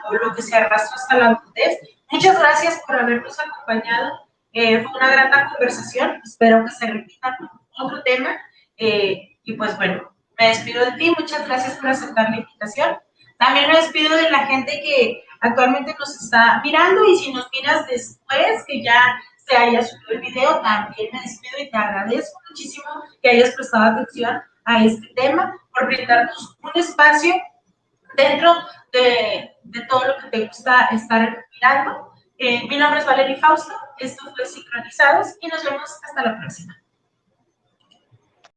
por lo que se arrastra hasta la adultez. Muchas gracias por habernos acompañado. Fue una grata conversación. Espero que se repita con otro tema. Y pues bueno, me despido de ti. Muchas gracias por aceptar la invitación. También me despido de la gente que actualmente nos está mirando y si nos miras después que ya se haya subido el video, también me despido y te agradezco muchísimo que hayas prestado atención a este tema, por brindarnos un espacio dentro de todo lo que te gusta estar mirando. Mi nombre es Valerie Fausto, esto fue Sincronizados y nos vemos hasta la próxima.